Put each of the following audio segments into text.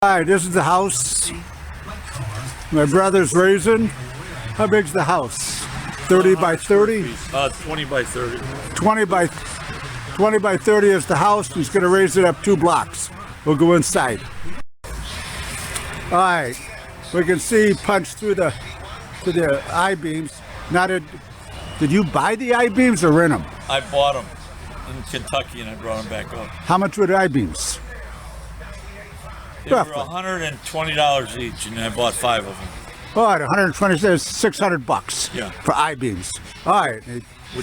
Hi, this is the house my brother's raising. How big's the house? 30 by 30? 20 by 30. 20 by 30 is the house. He's going to raise it up 2 blocks. We'll go inside. All right, we can see punch through the I-beams. Did you buy the I-beams or rent them? I bought them in Kentucky and I brought them back up. How much were the I-beams? They were $120 each, and I bought 5 of them. All right, 120 says $600 Yeah. for I-beams. All right.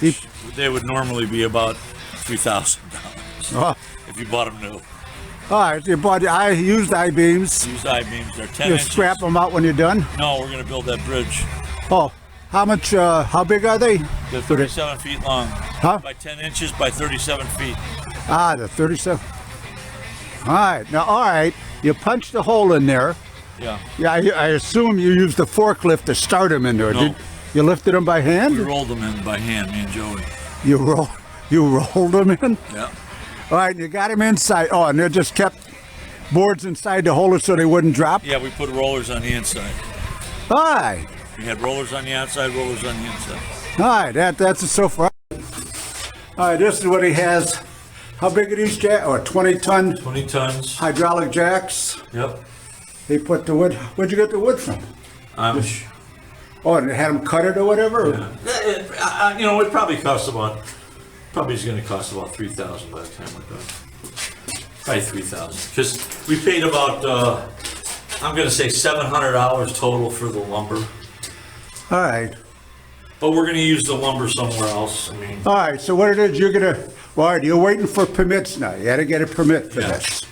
Which they would normally be about $3,000 Oh. if you bought them new. All right, you bought used I-beams. Used I-beams, they're 10 You inches. scrap them out when you're done? No, we're going to build that bridge. Oh, how much, how big are they? They're 37 feet long. Huh? By 10 inches by 37 feet. Ah, the 37. All right, now, all right, you punched a hole in there. Yeah. Yeah, I assume you used the forklift to start them in there. No. You lifted them by hand? We rolled them in by hand, me and Joey. You rolled them in? Yeah. All right, you got them inside. Oh, and they just kept boards inside to hold it so they wouldn't drop? Yeah, we put rollers on the inside. All right. We had rollers on the outside, rollers on the inside. All right, that's it so far. All right, this is what he has. How big are these jacks? Or 20-ton 20 tons. hydraulic jacks? Yep. He put the wood. Where'd you get the wood from? Amish. Oh, and they had them cut it or whatever? Yeah. You know, it probably costs probably is going to cost about $3,000 by the time we're done. Probably $3,000. Because we paid about, I'm going to say $700 total for the lumber. All right. But we're going to use the lumber somewhere else. I mean, All right, so what it is, you're going to, well, all right, you're waiting for permits now. You got to get a permit for Yeah. this.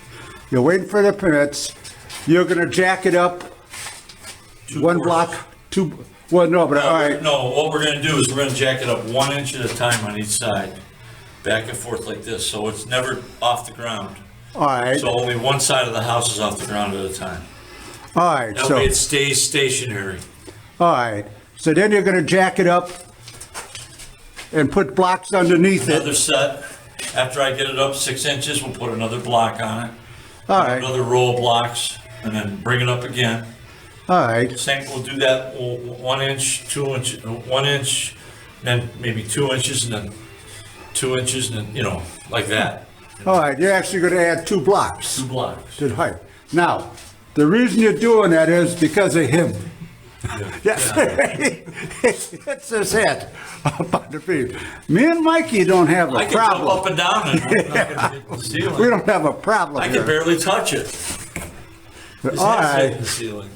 You're waiting for the permits. You're going to jack it up 2 one quarters. block, 2, well, no, but all right. No, what we're going to do is we're going to jack it up 1 inch at a time on each side. Back and forth like this, so it's never off the ground. All right, So only one side of the house is off the ground at a time. all right, That so, way it stays stationary. all right. So then you're going to jack it up and put blocks underneath Another it. set. After I get it up 6 inches, we'll put another block on it. All right, Another row of blocks, and then bring it up again. all right. Same, we'll do that 1 inch, 2 inch, 1 inch, then maybe 2 inches, and then 2 inches, and then, you know, like that. All right, you're actually going to add 2 blocks 2 blocks. to the height. Now, the reason you're doing that is because of him. Yes, it's his head up on the beam. Me and Mikey don't have I a can jump problem. up and down and I'm not gonna hit the ceiling. We don't have a problem I can here. barely touch it. His All head's hitting right, the ceiling.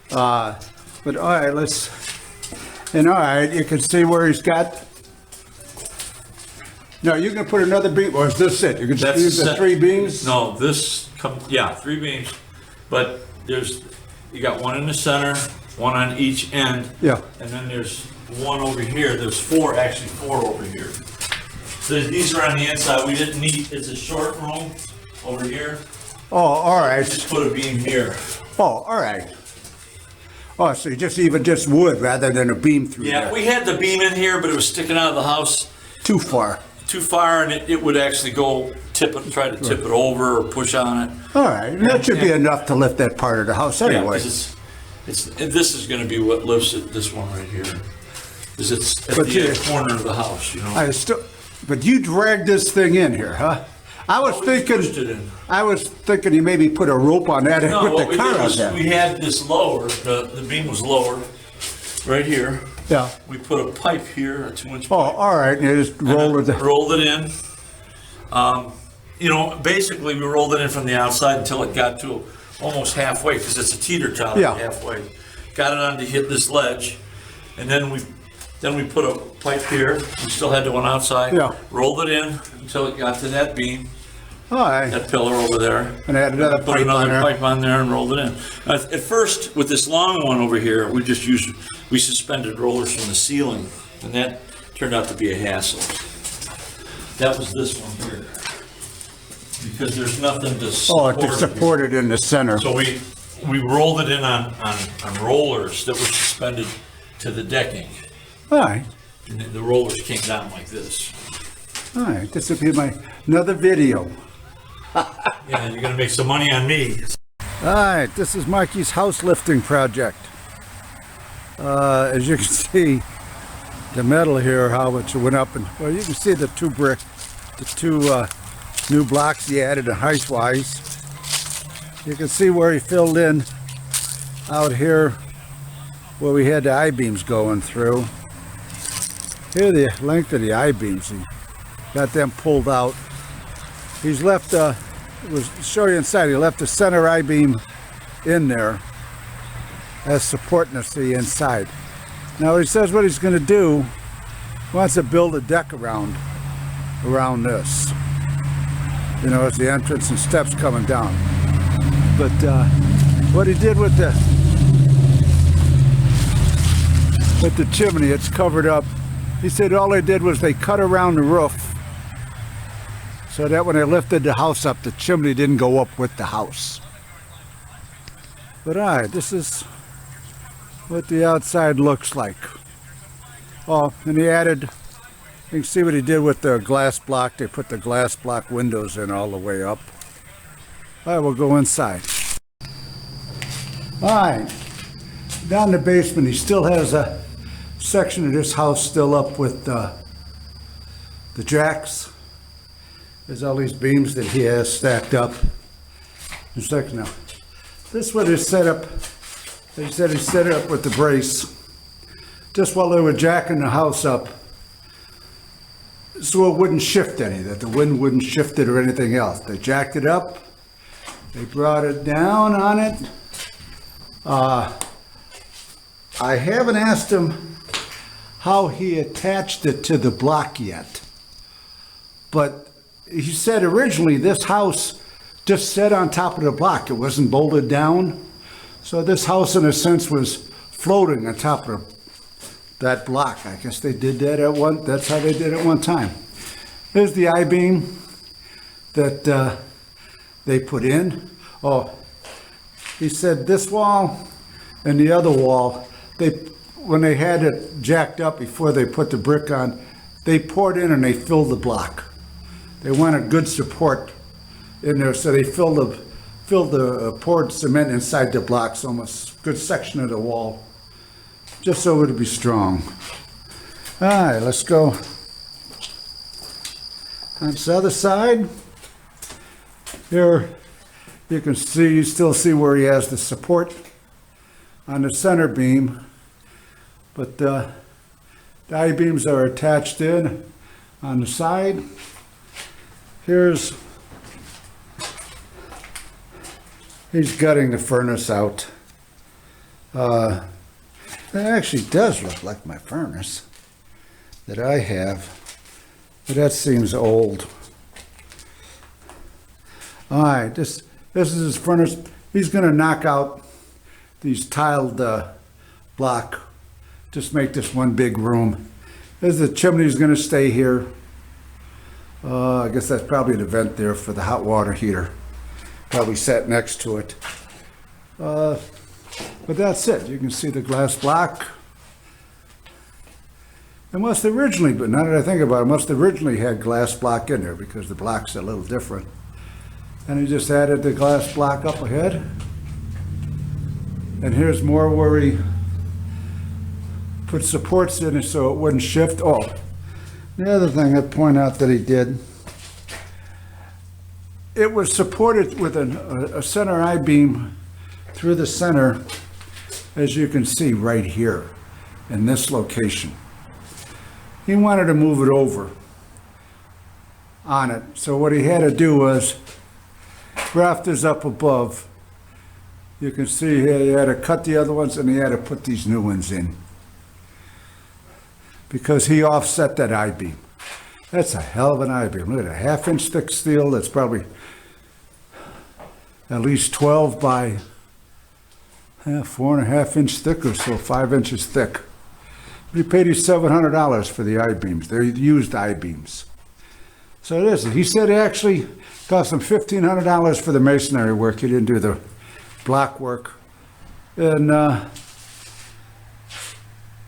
but all right, and all right, you can see where he's got. No, you can put another beam, or is this it? You can just That's use the set. 3 beams? No, yeah, 3 beams, but you got 1 in the center, 1 on each end. Yeah. And then there's 1 over here, there's 4 over here. So these are on the inside, we didn't need, it's a short room over here, Oh, all right. just put a beam here. Oh, all right. Oh, so you just wood rather than a beam through Yeah, there. we had the beam in here, but it was sticking out of the house Too far. too far, and it would actually try to tip it over or push on it. All right, and that should be enough to lift that part of the house Yeah, anyway. 'cause this is gonna be what lifts it, this one right here. Is it's at But the corner of the house, you know? But you dragged this thing in here, huh? I was We pushed it thinking, in. you maybe put a rope on that and No, put what the we car did on was, there. we had this lower, the beam was lower, right here. Yeah. We put a pipe here, a 2-inch Oh, pipe. all right, and you just roll it. Rolled it in. You know, basically, we rolled it in from the outside until it got to almost halfway, because it's a teeter-totter Yeah. halfway. Got it on to hit this ledge, and then we put a pipe here. We still had the one outside. Yeah. Rolled it in until it got to that beam, All right, that pillar over there. and add another Put pipe on another there. pipe on there and rolled it in. At first, with this long one over here, we suspended rollers from the ceiling, and that turned out to be a hassle. That was this one here, because there's nothing to Oh, support to it. support it in the center. So we rolled it in on rollers that were suspended to the decking, All right, and the rollers came down like this. all right, this will be another video. Yeah, you're gonna make some money on me. Alright, this is Mikey's house lifting project. As you can see, the metal here, how it went up, and well, you can see the two new blocks he added height-wise. You can see where he filled in out here where we had the I-beams going through. Here the length of the I-beams, he got them pulled out. He's left show you inside, he left the center I-beam in there as supporting us the inside. Now he says what he's going to do, he wants to build a deck around this, you know, as the entrance and steps coming down. But what he did with the chimney, it's covered up. He said all they did was they cut around the roof so that when they lifted the house up, the chimney didn't go up with the house. But alright, this is what the outside looks like. Oh, and he added, you can see what he did with the glass block. They put the glass block windows in all the way up. Alright, we'll go inside. Alright, down in the basement, he still has a section of this house still up with the jacks. There's all these beams that he has stacked up. In fact, now, this one is set up. They said he set it up with the brace, just while they were jacking the house up, so it wouldn't shift any, that the wind wouldn't shift it or anything else. They jacked it up. They brought it down on it. I haven't asked him how he attached it to the block yet, but he said originally this house just sat on top of the block. It wasn't bolted down. So this house in a sense was floating on top of that block. I guess they did that that's how they did it one time. Here's the I-beam that they put in. Oh, he said this wall and the other wall, when they had it jacked up before they put the brick on, they poured in and they filled the block. They wanted good support in there, so they filled the poured cement inside the blocks, almost a good section of the wall, just so it would be strong. All right, let's go on the other side. Here you can see, you still see where he has the support on the center beam, but the I-beams are attached in on the side. He's gutting the furnace out. It actually does look like my furnace that I have, but that seems old. All right, this is his furnace. He's going to knock out these tiled block, just make this one big room. There's the chimney's going to stay here. I guess that's probably the vent there for the hot water heater. Probably sat next to it. But that's it. You can see the glass block. It must originally, but now that I think about it, must originally had glass block in there because the block's a little different. And he just added the glass block up ahead. And here's more where he put supports in it so it wouldn't shift. Oh, the other thing I'd point out that he did, it was supported with a center I-beam through the center, as you can see right here in this location. He wanted to move it over on it. So what he had to do was rafters up above. You can see here he had to cut the other ones and he had to put these new ones in, because he offset that I-beam. That's a hell of an I-beam. Look at a 1/2 inch thick steel that's probably at least 12 by 4.5 inch thick or so, 5 inches thick. But he paid you $700 for the I-beams. They're used I-beams. So it is. He said it actually cost him $1,500 for the masonry work. He didn't do the block work. And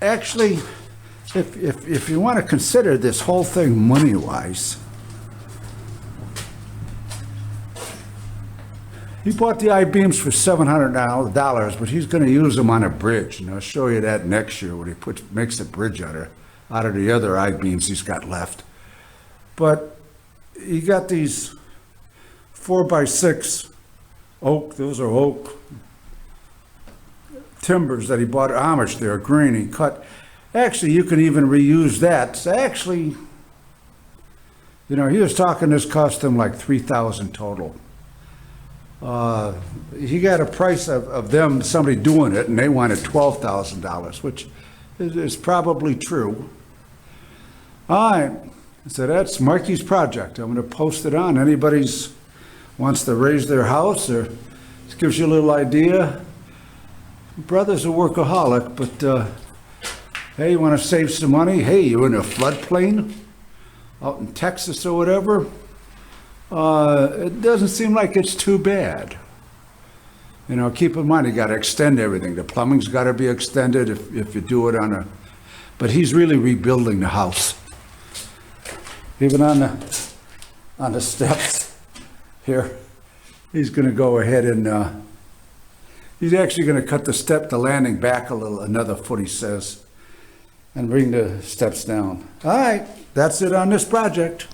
actually, if you want to consider this whole thing money-wise, He bought the I-beams for $700, but he's gonna use them on a bridge, and I'll show you that next year when he makes a bridge out of the other I-beams he's got left. But he got these 4x6 oak, those are oak timbers that he bought at Amish. They're green, he cut. Actually, you can even reuse that. So actually, you know, he was talking this cost him like $3,000 total. He got a price of them, somebody doing it, and they wanted $12,000, which is probably true. All right, so that's Marky's project. I'm going to post it on. Anybody's wants to raise their house, or this gives you a little idea. Brother's a workaholic, but hey, you want to save some money? Hey, you're in a floodplain out in Texas or whatever. It doesn't seem like it's too bad. You know, keep in mind, you got to extend everything. The plumbing's got to be extended if you do it on a, but he's really rebuilding the house. Even on the steps here, he's going to go ahead and, he's actually going to cut the landing back another foot, he says, and bring the steps down. All right, that's it on this project.